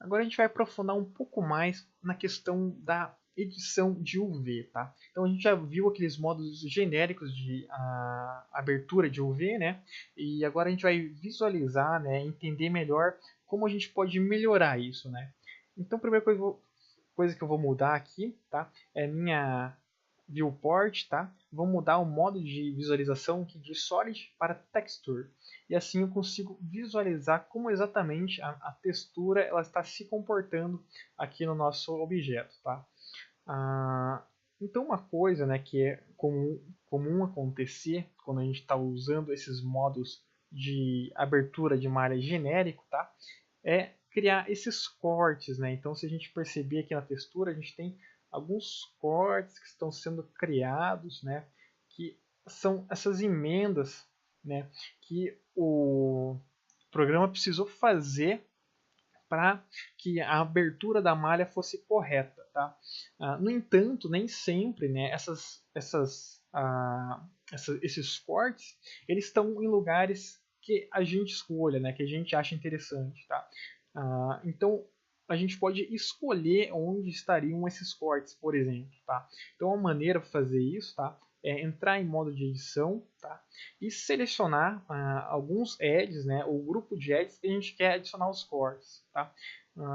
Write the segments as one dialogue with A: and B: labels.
A: Agora a gente vai aprofundar um pouco mais na questão da edição de UV, tá? Então a gente já viu aqueles modos genéricos de abertura de UV, né? E agora a gente vai visualizar, né, entender melhor como a gente pode melhorar isso, né? Então a primeira coisa que eu vou mudar aqui, tá? É minha viewport, tá? Vou mudar o modo de visualização aqui de Solid para Texture. E assim eu consigo visualizar como exatamente a textura ela está se comportando aqui no nosso objeto, tá? Então uma coisa, né, que é comum acontecer quando a gente está usando esses modos de abertura de malha genérico, tá? É criar esses cortes, né? Então se a gente perceber aqui na textura, a gente tem alguns cortes que estão sendo criados, né? Que são essas emendas, né? Que o programa precisou fazer para que a abertura da malha fosse correta, tá? No entanto, nem sempre, né? Esses cortes, eles estão em lugares que a gente escolha, né? Que a gente acha interessante, tá? Então a gente pode escolher onde estariam esses cortes, por exemplo, tá? Então uma maneira para fazer isso, tá? É entrar em modo de edição, tá? E selecionar alguns edges, né? O grupo de edges que a gente quer adicionar os cortes, tá?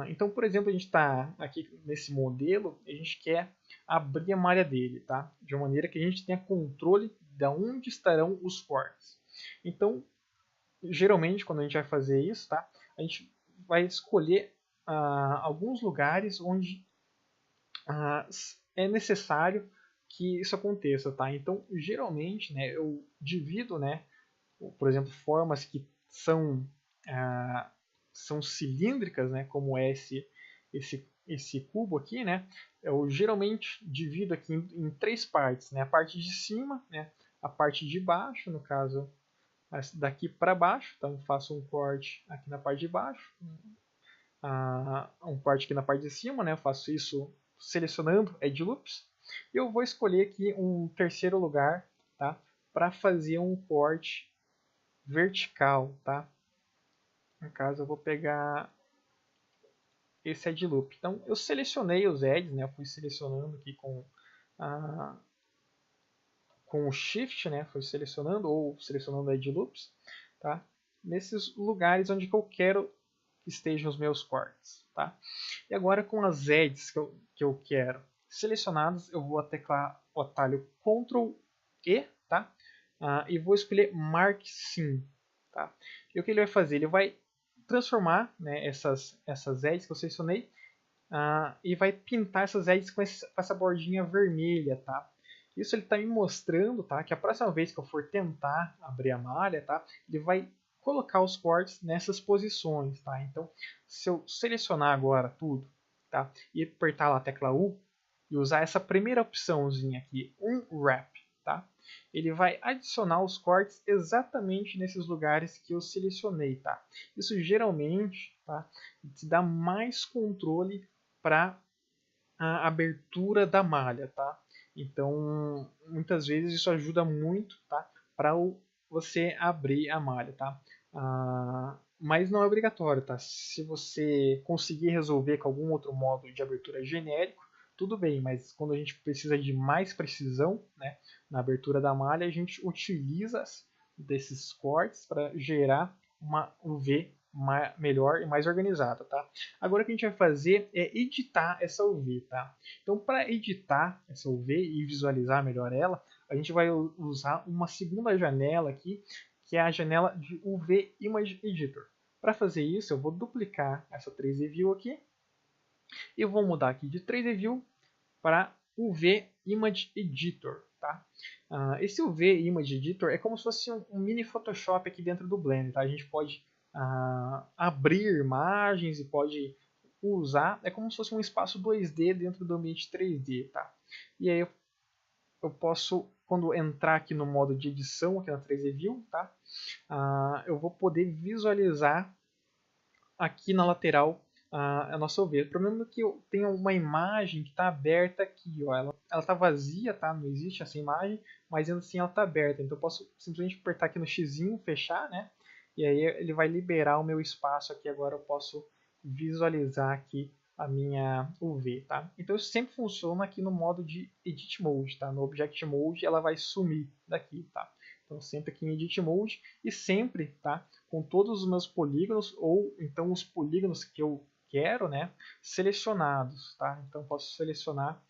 A: Então, por exemplo, a gente está aqui nesse modelo, a gente quer abrir a malha dele, tá? De uma maneira que a gente tenha controle de onde estarão os cortes. Então, geralmente, quando a gente vai fazer isso, tá? A gente vai escolher alguns lugares onde é necessário que isso aconteça, tá? Então, geralmente, né, eu divido, né, por exemplo, formas que são cilíndricas, né, como é esse cubo aqui, né? Eu geralmente divido aqui em três partes, né? A parte de cima, né? A parte de baixo, no caso, daqui para baixo, então faço um corte aqui na parte de baixo, um corte aqui na parte de cima, né? Eu faço isso selecionando Edge Loops. E eu vou escolher aqui um terceiro lugar, tá? Para fazer um corte vertical, tá? No caso, eu vou pegar esse Edge Loop. Então, eu selecionei os edges, né? Eu fui selecionando aqui com o Shift, né? Fui selecionando ou selecionando Edge Loops, tá? Nesses lugares onde que eu quero que estejam os meus cortes, tá? E agora com as edges que eu quero selecionadas, eu vou teclar o atalho Ctrl E, tá? E vou escolher Mark Sim, tá? E o que ele vai fazer? Ele vai transformar, né, essas edges que eu selecionei e vai pintar essas edges com essa bordinha vermelha, tá? Isso ele está me mostrando, tá, que a próxima vez que eu for tentar abrir a malha, tá, ele vai colocar os cortes nessas posições, tá? Então, se eu selecionar agora tudo, tá, e apertar lá a tecla U e usar essa primeira opçãozinha aqui, Unwrap, tá? Ele vai adicionar os cortes exatamente nesses lugares que eu selecionei, tá? Isso geralmente, tá, te dá mais controle para a abertura da malha, tá? Então, muitas vezes isso ajuda muito, tá? Para você abrir a malha, tá? Mas não é obrigatório, tá? Se você conseguir resolver com algum outro modo de abertura genérico, tudo bem, mas quando a gente precisa de mais precisão, né, na abertura da malha, a gente utiliza desses cortes para gerar uma UV melhor e mais organizada, tá? Agora o que a gente vai fazer é editar essa UV, tá? Então, para editar essa UV e visualizar melhor ela, a gente vai usar uma segunda janela aqui, que é a janela de UV Image Editor. Para fazer isso, eu vou duplicar essa 3D View aqui e vou mudar aqui de 3D View para UV Image Editor, tá? Esse UV Image Editor é como se fosse um mini Photoshop aqui dentro do Blender, tá? A gente pode abrir imagens e pode usar, é como se fosse um espaço 2D dentro do ambiente 3D, tá? E aí eu posso, quando entrar aqui no modo de edição, aqui na 3D View, tá? Eu vou poder visualizar aqui na lateral a nossa UV. O problema é que eu tenho uma imagem que está aberta aqui, ó. Ela está vazia, tá? Não existe essa imagem, mas ainda assim ela está aberta. Então eu posso simplesmente apertar aqui no xizinho, fechar, né? E aí ele vai liberar o meu espaço aqui. Agora eu posso visualizar aqui a minha UV, tá? Então isso sempre funciona aqui no modo de Edit Mode, tá? No Object Mode ela vai sumir daqui, tá? Então sempre aqui em Edit Mode e sempre, tá? Com todos os meus polígonos ou então os polígonos que eu quero, né? Selecionados, tá? Então posso selecionar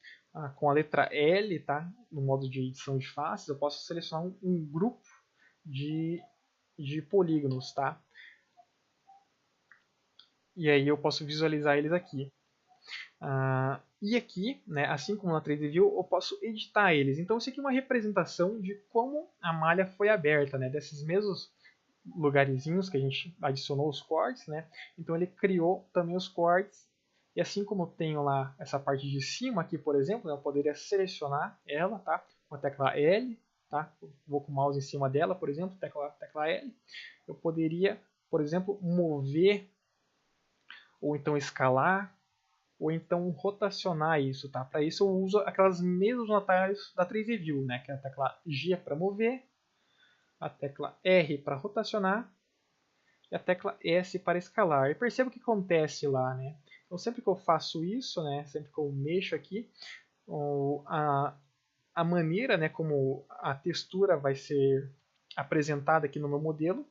A: com a letra L, tá? No modo de edição de faces, eu posso selecionar um grupo de polígonos, tá? E aí eu posso visualizar eles aqui. E aqui, né, assim como na 3D View, eu posso editar eles. Então isso aqui é uma representação de como a malha foi aberta, né, desses mesmos lugarzinhos que a gente adicionou os cortes, né? Então ele criou também os cortes. E assim como eu tenho lá essa parte de cima aqui, por exemplo, né, eu poderia selecionar ela, tá? Com a tecla L, tá? Eu vou com o mouse em cima dela, por exemplo, tecla L. Eu poderia, por exemplo, mover ou então escalar ou então rotacionar isso, tá? Para isso eu uso aquelas mesmos atalhos da 3D View, né? Que é a tecla G para mover, a tecla R para rotacionar e a tecla S para escalar. E perceba o que acontece lá, né? Então sempre que eu faço isso, né? Sempre que eu mexo aqui, a maneira, né? Como a textura vai ser apresentada aqui no meu modelo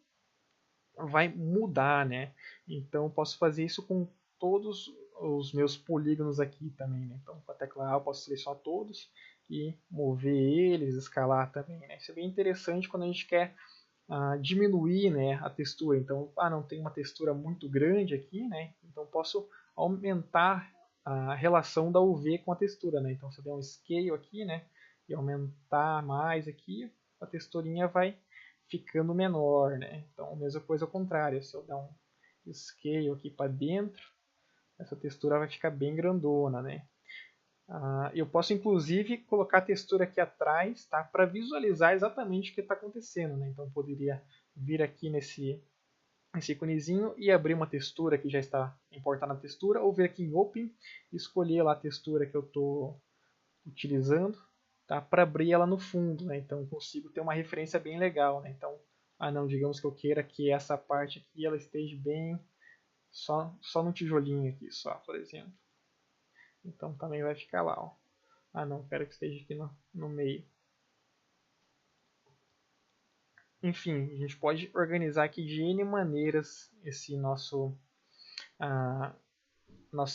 A: vai mudar, né? Então eu posso fazer isso com todos os meus polígonos aqui também, né? Então com a tecla A eu posso selecionar todos e mover eles, escalar também, né? Isso é bem interessante quando a gente quer diminuir, né, a textura. Então, não tem uma textura muito grande aqui, né? Então posso aumentar a relação da UV com a textura, né? Então se eu der um scale aqui, né, e aumentar mais aqui, a texturinha vai ficando menor, né? Então a mesma coisa ao contrário, se eu dar um scale aqui para dentro, essa textura vai ficar bem grandona, né? Eu posso inclusive colocar a textura aqui atrás, tá? Para visualizar exatamente o que está acontecendo, né? Então eu poderia vir aqui nesse íconezinho e abrir uma textura que já está importada na textura, ou vir aqui em Open e escolher lá a textura que eu estou utilizando, tá? Para abrir ela no fundo, né? Então eu consigo ter uma referência bem legal, né? Então, não, digamos que eu queira que essa parte aqui ela esteja bem só no tijolinho aqui, só, por exemplo. Então também vai ficar lá, ó. Não, quero que esteja aqui no meio. Enfim, a gente pode organizar aqui de N maneiras esse nossa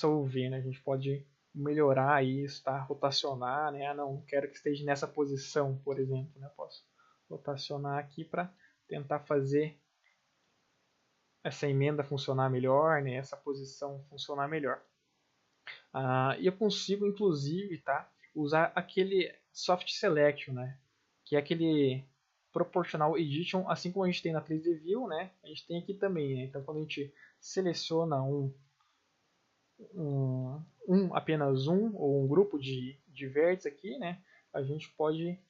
A: UV, né? A gente pode melhorar isso, tá? Rotacionar, né? Não, quero que esteja nessa posição, por exemplo, né? Posso rotacionar aqui para tentar fazer essa emenda funcionar melhor, né? Essa posição funcionar melhor. E eu consigo, inclusive, tá? Usar aquele Soft Selection, né? Que é aquele Proportional Edition, assim como a gente tem na 3D View, né? A gente tem aqui também, né? Então, quando a gente seleciona apenas um ou um grupo de vértices aqui, né? A gente pode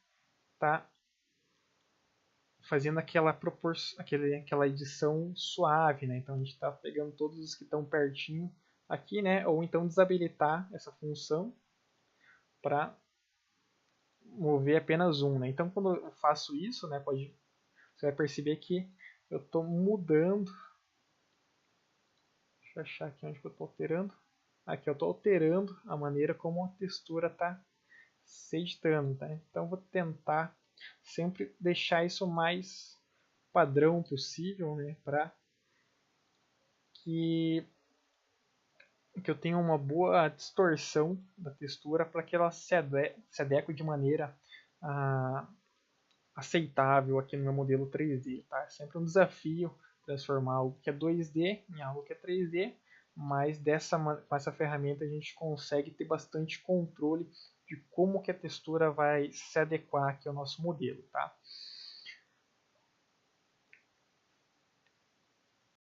A: estar fazendo aquela edição suave, né? Então a gente está pegando todos os que estão pertinho aqui, né? Ou então desabilitar essa função para mover apenas um, né? Então quando eu faço isso, né? Você vai perceber que eu estou mudando. Deixa eu achar aqui onde que eu estou alterando. Aqui eu estou alterando a maneira como a textura está se editando, tá? Então vou tentar sempre deixar isso mais padrão possível, né? Para que eu tenha uma boa distorção da textura para que ela se adeque de maneira aceitável aqui no meu modelo 3D. Tá? É sempre um desafio transformar algo que é 2D em algo que é 3D, mas com essa ferramenta a gente consegue ter bastante controle de como que a textura vai se adequar aqui ao nosso modelo. Tá?